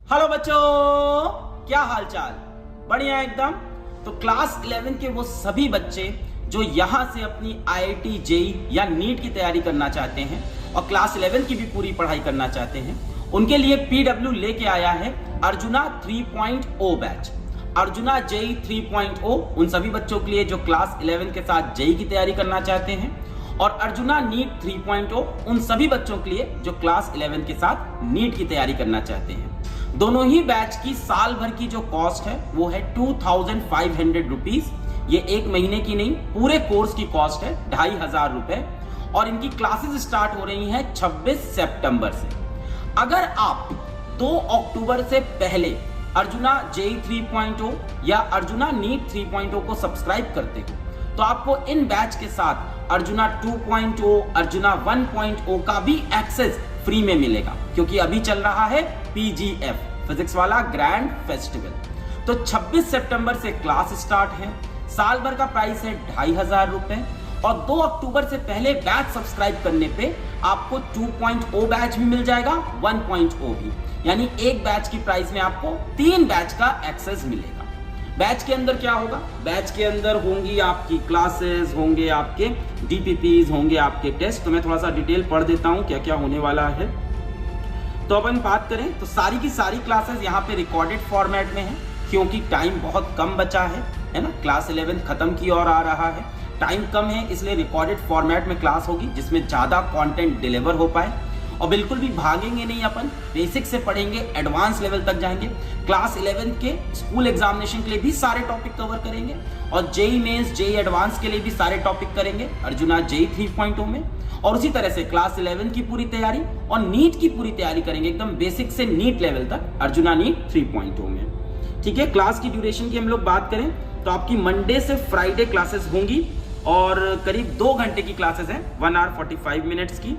Hello बच्चों, क्या हाल चाल? बढ़िया एकदम। तो क्लास 11 के वो सभी बच्चे जो यहाँ से अपनी आईआईटी जेई या नीट की तैयारी करना चाहते हैं और क्लास 11 की भी पूरी पढ़ाई करना चाहते हैं, उनके लिए पीडब्ल्यू लेके आया है अर्जुना 3.0 बैच। अर्जुना जेई 3.0 उन सभी बच्चों के लिए जो क्लास 11 के साथ जेई की तैयारी करना चाहते हैं, और अर्जुना नीट 3.0 उन सभी बच्चों के लिए जो क्लास 11 के साथ नीट की तैयारी करना चाहते हैं। दोनों ही बैच की साल भर की जो कॉस्ट है वो है 2500 रुपीज। ये एक महीने की नहीं, पूरे कोर्स की कॉस्ट है 2500 रुपए। और इनकी क्लासेस स्टार्ट हो रही हैं 26 सितंबर से। अगर आप 2 अक्टूबर से पहले अर्जुना जेई 3.0 या अर्जुना नीट 3.0 को सब्सक्राइब करते हो तो आपको इन बैच के साथ अर्जुना 2.0, अर्जुना 1.0 का भी एक्सेस फ्री में मिलेगा, क्योंकि अभी चल रहा है पीजीएफ फिजिक्स वाला ग्रैंड फेस्टिवल। तो 26 सितंबर से क्लास स्टार्ट है। साल भर का प्राइस है 2500 रुपए, और 2 अक्टूबर से पहले बैच सब्सक्राइब करने पे आपको 2.0 बैच भी मिल जाएगा, 1.0 भी। यानी एक बैच की प्राइस में आपको 3 बैच का एक्सेस मिलेगा। बैच के अंदर क्या होगा? बैच के अंदर होंगी आपकी क्लासेस, होंगे आपके डीपीपीज, होंगे आपके टेस्ट। तो मैं थोड़ा सा डिटेल पढ़ देता हूं क्या क्या होने वाला है। तो अपन बात करें तो सारी की सारी क्लासेस यहाँ पे रिकॉर्डेड फॉर्मेट में है, क्योंकि टाइम बहुत कम बचा है ना। क्लास 11 खत्म की ओर आ रहा है, टाइम कम है, इसलिए रिकॉर्डेड फॉर्मेट में क्लास होगी जिसमें ज्यादा कंटेंट डिलीवर हो पाए। और बिल्कुल भी भागेंगे नहीं, अपन बेसिक से पढ़ेंगे, एडवांस लेवल तक जाएंगे। क्लास 11 के स्कूल एग्जामिनेशन के लिए भी सारे टॉपिक कवर करेंगे, और जेई मेंस, जेई एडवांस के लिए भी सारे टॉपिक करेंगे अर्जुना जेई 3.0 में। और उसी तरह से क्लास 11 की पूरी तैयारी और नीट की पूरी तैयारी करेंगे, एकदम बेसिक से नीट लेवल तक अर्जुना नीट 3.0 में। ठीक है। क्लास की ड्यूरेशन की हम लोग बात करें तो आपकी मंडे से फ्राइडे क्लासेस होंगी, और करीब 2 घंटे की क्लासेस हैं, 1 आवर 45 मिनट्स की।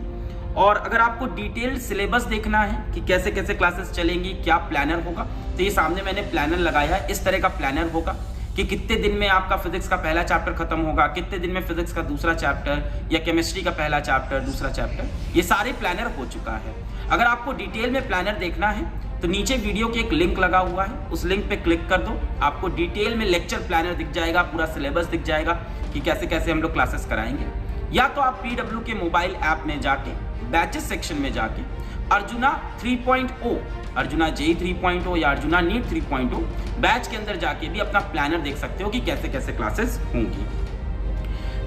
और अगर आपको डिटेल्ड सिलेबस देखना है कि कैसे कैसे क्लासेस चलेंगी, क्या प्लानर होगा, तो ये सामने मैंने प्लानर लगाया है। इस तरह का प्लानर होगा कि कितने दिन में आपका फिजिक्स का पहला चैप्टर खत्म होगा, कितने दिन में फिजिक्स का दूसरा चैप्टर, या केमिस्ट्री का पहला चैप्टर, दूसरा चैप्टर, ये सारे प्लानर हो चुका है। अगर आपको डिटेल में प्लानर देखना है तो नीचे वीडियो के एक लिंक लगा हुआ है, उस लिंक पे क्लिक कर दो, आपको डिटेल में लेक्चर प्लानर दिख जाएगा, पूरा सिलेबस दिख जाएगा कि कैसे कैसे हम लोग क्लासेस कराएंगे। या तो आप पीडब्ल्यू के मोबाइल ऐप में जाके बैचेस सेक्शन में जाके अर्जुना 3.0, अर्जुना जेई 3.0 या अर्जुना नीट 3.0 बैच के अंदर जाके भी अपना प्लानर देख सकते हो कि कैसे कैसे क्लासेस होंगी।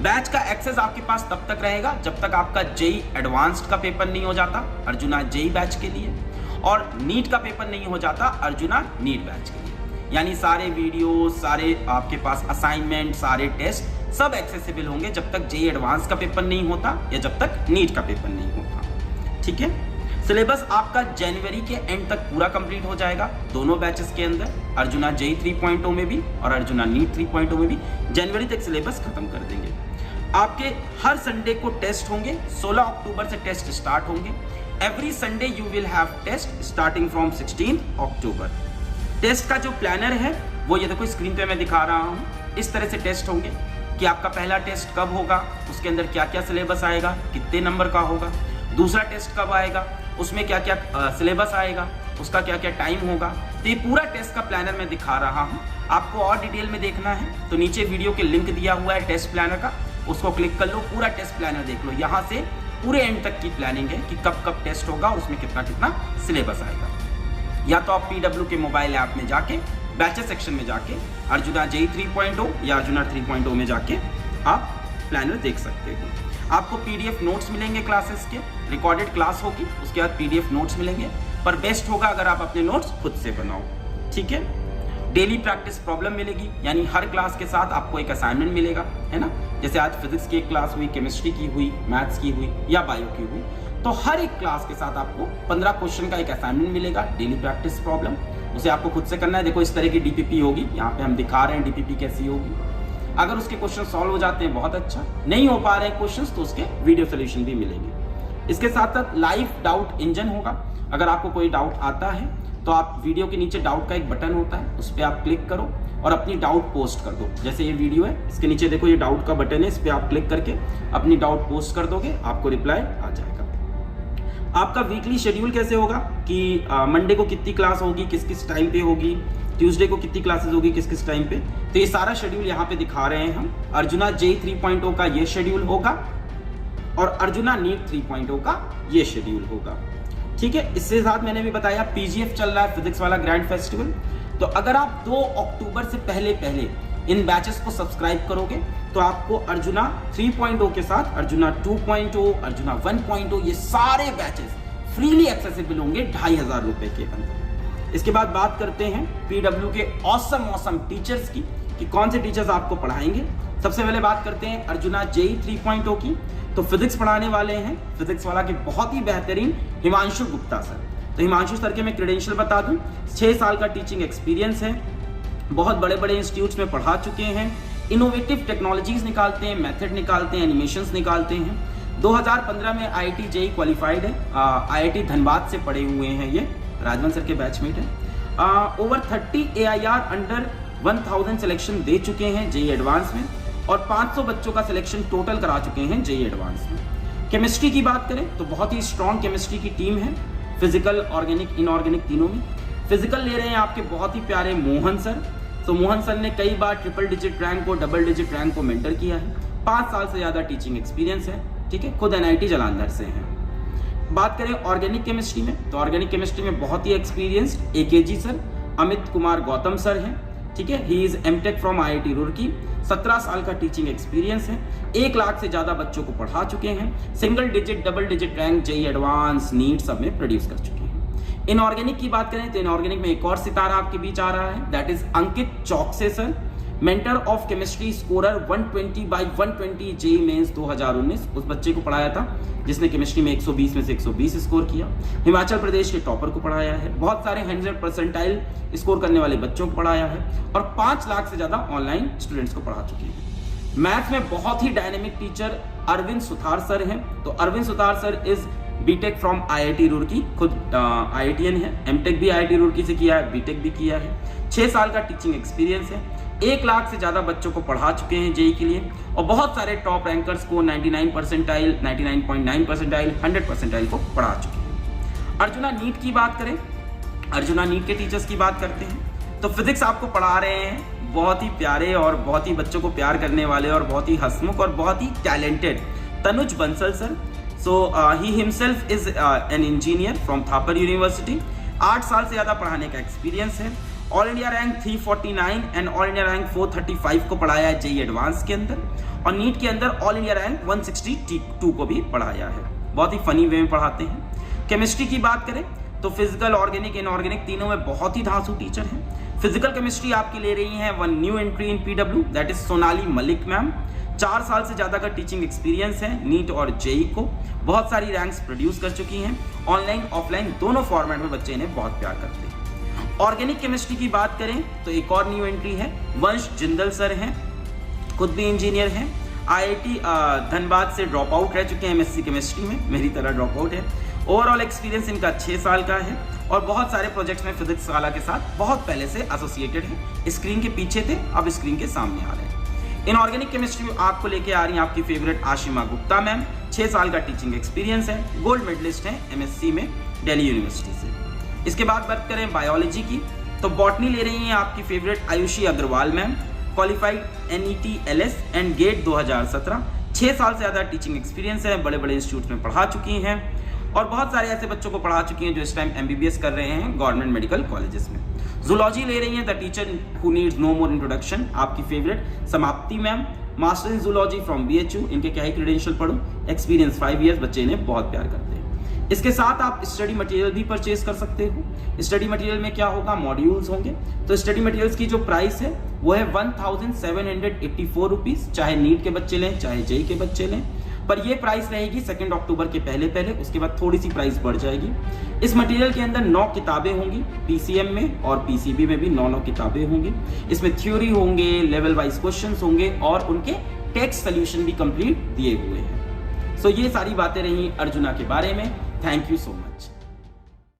बैच का एक्सेस आपके पास तब तक रहेगा जब तक आपका जेई एडवांस्ड का पेपर नहीं हो जाता अर्जुना जेई बैच के लिए, और नीट का पेपर नहीं हो जाता अर्जुना नीट बैच के लिए। यानी सारे वीडियो, सारे आपके पास असाइनमेंट, सारे टेस्ट सब एक्सेसिबल होंगे जब तक जेई एडवांस का पेपर नहीं होता या जब तक नीट का पेपर नहीं होता। ठीक है। सिलेबस आपका जनवरी के एंड तक पूरा कंप्लीट हो जाएगा, दोनों बैचेस के अंदर, अर्जुना जेई 3.0 में भी और अर्जुना नीट 3.0 में भी जनवरी तक सिलेबस खत्म कर देंगे। आपके हर संडे को टेस्ट होंगे, 16 अक्टूबर से टेस्ट स्टार्ट होंगे। Every Sunday you will have test starting from 16 October. Test का जो प्लानर है वो ये देखो स्क्रीन पे मैं दिखा रहा हूँ। इस तरह से टेस्ट होंगे कि आपका पहला टेस्ट कब होगा, उसके अंदर क्या क्या सिलेबस आएगा, कितने नंबर का होगा, दूसरा टेस्ट कब आएगा, उसमें क्या क्या सिलेबस आएगा, उसका क्या क्या टाइम होगा। तो ये पूरा टेस्ट का प्लानर मैं दिखा रहा हूँ। आपको और डिटेल में देखना है तो नीचे वीडियो के लिंक दिया हुआ है टेस्ट प्लानर का, उसको क्लिक कर लो, पूरा टेस्ट प्लानर देख लो। यहाँ से पूरे एंड तक की प्लानिंग है कि कब कब टेस्ट होगा और उसमें कितना कितना सिलेबस आएगा। या तो आप पीडब्ल्यू के मोबाइल ऐप में जाके बैचेस सेक्शन में जाके अर्जुना जेई 3.0 या अर्जुना 3.0 में जाके आप प्लानर देख सकते हो। आपको पीडीएफ नोट्स मिलेंगे क्लासेस के, रिकॉर्डेड क्लास होगी, उसके बाद पीडीएफ नोट्स मिलेंगे, पर बेस्ट होगा अगर आप अपने नोट्स खुद से बनाओ। ठीक है। डेली प्रैक्टिस प्रॉब्लम मिलेगी, यानी हर क्लास के साथ आपको एक असाइनमेंट मिलेगा, है ना। जैसे आज फिजिक्स की एक क्लास हुई, केमिस्ट्री की हुई, मैथ्स की हुई या बायो की हुई, तो हर एक क्लास के साथ आपको 15 क्वेश्चन का एक असाइनमेंट मिलेगा, डेली प्रैक्टिस प्रॉब्लम। उसे आपको खुद से करना है। देखो इस तरह की डीपीपी होगी, यहाँ पे हम दिखा रहे हैं डीपीपी कैसी होगी। अगर उसके क्वेश्चन सॉल्व हो जाते हैं बहुत अच्छा, नहीं हो पा रहे हैं क्वेश्चंस तो उसके वीडियो सोल्यूशन भी मिलेंगे। इसके साथ साथ लाइव डाउट इंजन होगा। अगर आपको कोई डाउट आता है तो आप वीडियो के नीचे डाउट का एक बटन होता है, उस पर आप क्लिक करो और अपनी डाउट पोस्ट कर दो। जैसे ये वीडियो है, इसके नीचे देखो ये डाउट का बटन है, इस पर आप क्लिक करके अपनी डाउट पोस्ट कर दोगे, आपको रिप्लाई आ जाएगा। आपका वीकली शेड्यूल कैसे होगा कि मंडे को कितनी क्लास होगी, किस किस टाइम पे होगी, ट्यूसडे को कितनी क्लासेस होगी, किस किस टाइम पे। तो ये सारा शेड्यूल यहाँ पे दिखा रहे हैं हम। अर्जुना JEE 3.0 का ये शेड्यूल होगा और अर्जुना नीट 3.0 का ये शेड्यूल होगा। ठीक है, इसके साथ मैंने भी बताया PGF चल रहा है, फिजिक्स वाला ग्रैंड फेस्टिवल। तो अगर आप 2 अक्टूबर से पहले इन बैचेस को सब्सक्राइब करोगे तो आपको अर्जुना 3.0 के साथ अर्जुना 2.0, अर्जुना 1.0 ये सारे बैचेस फ्रीली एक्सेसिबल होंगे 2500 रुपए के अंदर। इसके बाद बात करते हैं PW के ऑसम टीचर्स की कि कौन से टीचर्स आपको पढ़ाएंगे। सबसे पहले बात करते हैं अर्जुना JEE 3.0 की। तो फिजिक्स पढ़ाने वाले हैं फिजिक्स वाला के बहुत ही बेहतरीन हिमांशु गुप्ता सर। तो हिमांशु सर के मैं क्रेडेंशियल बता दूं, 6 साल का टीचिंग एक्सपीरियंस है, बहुत बड़े बड़े इंस्टीट्यूट्स में पढ़ा चुके हैं, इनोवेटिव टेक्नोलॉजीज निकालते हैं, मेथड निकालते हैं, एनिमेशंस निकालते हैं। 2015 में IIT JEE क्वालिफाइड है, IIT धनबाद से पढ़े हुए हैं, ये राजवन सर के बैचमेट हैं। ओवर 30 AIR अंडर 1000 सिलेक्शन दे चुके हैं JEE एडवांस में और 500 बच्चों का सिलेक्शन टोटल करा चुके हैं JEE एडवांस में। केमिस्ट्री की बात करें तो बहुत ही स्ट्रॉन्ग केमिस्ट्री की टीम है, फिजिकल, ऑर्गेनिक, इनऑर्गेनिक तीनों में। फिजिकल ले रहे हैं आपके बहुत ही प्यारे मोहन सर। तो मोहन सर ने कई बार ट्रिपल डिजिट रैंक को, डबल डिजिट रैंक को मेंटर किया है, 5 साल से ज़्यादा टीचिंग एक्सपीरियंस है। ठीक है, खुद NIT जालंधर से हैं। बात करें ऑर्गेनिक केमिस्ट्री में तो ऑर्गेनिक केमिस्ट्री में बहुत ही experienced AKG sir, Amit Kumar Gautam sir हैं। ठीक है, he is MTech from IIT Roorkee, 17 साल का टीचिंग एक्सपीरियंस है, 1 लाख से ज़्यादा बच्चों को पढ़ा चुके हैं, single digit, double digit rank JEE advance, NEET सब में प्रोड्यूस कर चुके हैं। इनऑर्गेनिक की बात करें तो इनऑर्गेनिक में एक और सितारा आपके बीच आ रहा है, that is Ankit Chaukse sir, mentor of chemistry, scorer 120/120 JEE Mains 2019। उस बच्चे को पढ़ाया था जिसने केमिस्ट्री में 120 में से 120 स्कोर किया। हिमाचल प्रदेश के टॉपर को पढ़ाया है, बहुत सारे 100% स्कोर करने वाले बच्चों को पढ़ाया है और 5 लाख से ज्यादा ऑनलाइन स्टूडेंट्स को पढ़ा चुके हैं। मैथ में बहुत ही dynamic teacher Arvind Suthar sir हैं। तो Arvind Suthar sir is BTech from IIT Roorkee, खुद IITian है, MTech भी IIT रुड़की से किया है, BTech भी किया है, 6 साल का टीचिंग एक्सपीरियंस है, 1 लाख से ज़्यादा बच्चों को पढ़ा चुके हैं JEE के लिए और बहुत सारे टॉप रैंकर्स को 99 परसेंटाइल, 99.9 परसेंटाइल, 100 परसेंटाइल को पढ़ा चुके हैं। अर्जुना नीट की बात करें, अर्जुना नीट के टीचर्स की बात करते हैं तो फिजिक्स आपको पढ़ा रहे हैं बहुत ही प्यारे और बहुत ही बच्चों को प्यार करने वाले और बहुत ही हंसमुख और बहुत ही talented Tanuj Bansal sir. So he himself is an engineer from Thapar university, 8 साल से ज़्यादा पढ़ाने का एक्सपीरियंस है, all India rank 349 and all India rank 435 को पढ़ाया है JEE एडवांस के अंदर और नीट के अंदर ऑल इंडिया रैंक 162 को भी पढ़ाया है। बहुत ही फनी वे में पढ़ाते हैं। केमिस्ट्री की बात करें तो फिजिकल, ऑर्गेनिक, इनऑर्गेनिक तीनों में बहुत ही धांसू टीचर हैं। फिजिकल केमिस्ट्री आपकी ले रही हैं 1 new entry in PW, that is Sonali Malik ma'am, 4 साल से ज़्यादा का टीचिंग एक्सपीरियंस है नीट और JEE को, बहुत सारी रैंक्स प्रोड्यूस कर चुकी हैं, ऑनलाइन ऑफलाइन दोनों फॉर्मेट में बच्चे इन्हें बहुत प्यार करते हैं। ऑर्गेनिक केमिस्ट्री की बात करें तो एक और न्यू एंट्री है, वंश जिंदल सर हैं, खुद भी इंजीनियर हैं, IIT धनबाद से ड्रॉप आउट रह चुके हैं MSc केमिस्ट्री में, मेरी तरह ड्रॉप आउट है। ओवरऑल एक्सपीरियंस इनका 6 साल का है और बहुत सारे प्रोजेक्ट्स में फिजिक्स वाला के साथ बहुत पहले से एसोसिएटेड है। स्क्रीन के पीछे थे, अब स्क्रीन के सामने आ रहे हैं। इनऑर्गेनिक केमिस्ट्री आपको लेके आ रही है आपकी फेवरेट आशिमा गुप्ता मैम, 6 साल का टीचिंग एक्सपीरियंस है, गोल्ड मेडलिस्ट है MSc में दिल्ली यूनिवर्सिटी से। इसके बाद बात करें बायोलॉजी की तो बॉटनी ले रही हैं आपकी favourite Ayushi Agrawal ma'am, qualified NET LS and GATE 2017, 6 साल से ज़्यादा टीचिंग एक्सपीरियंस है, बड़े बड़े इंस्टीट्यूट में पढ़ा चुकी हैं और बहुत सारे ऐसे बच्चों को पढ़ा चुकी हैं जो इस टाइम MBBS कर रहे हैं गवर्नमेंट मेडिकल कॉलेजेस में। जूलॉजी ले रही हैं the teacher who needs no more introduction, आपकी favourite Samapti ma'am, master in zoology from BHU, इनके क्या ही क्रेडेंशियल पढ़ो, एक्सपीरियंस 5 ईयर्स, बच्चे इन्हें बहुत प्यार करते हैं। इसके साथ आप स्टडी मटेरियल भी परचेज कर सकते हो। स्टडी मटेरियल में क्या होगा, मॉड्यूल्स होंगे। तो स्टडी मटेरियल्स की जो प्राइस है वो है 1784 रुपीज, चाहे नीट के बच्चे लें चाहे JEE के बच्चे लें, पर ये प्राइस रहेगी 2 अक्टूबर के पहले, उसके बाद थोड़ी सी प्राइस बढ़ जाएगी। इस मटेरियल के अंदर 9 किताबें होंगी, PCM में और PCB में भी 9 किताबें होंगी। इसमें थ्योरी होंगे, लेवल वाइज क्वेश्चंस होंगे और उनके टेक्स्ट सोल्यूशन भी कंप्लीट दिए हुए हैं। सो ये सारी बातें रही अर्जुना के बारे में। Thank you so much.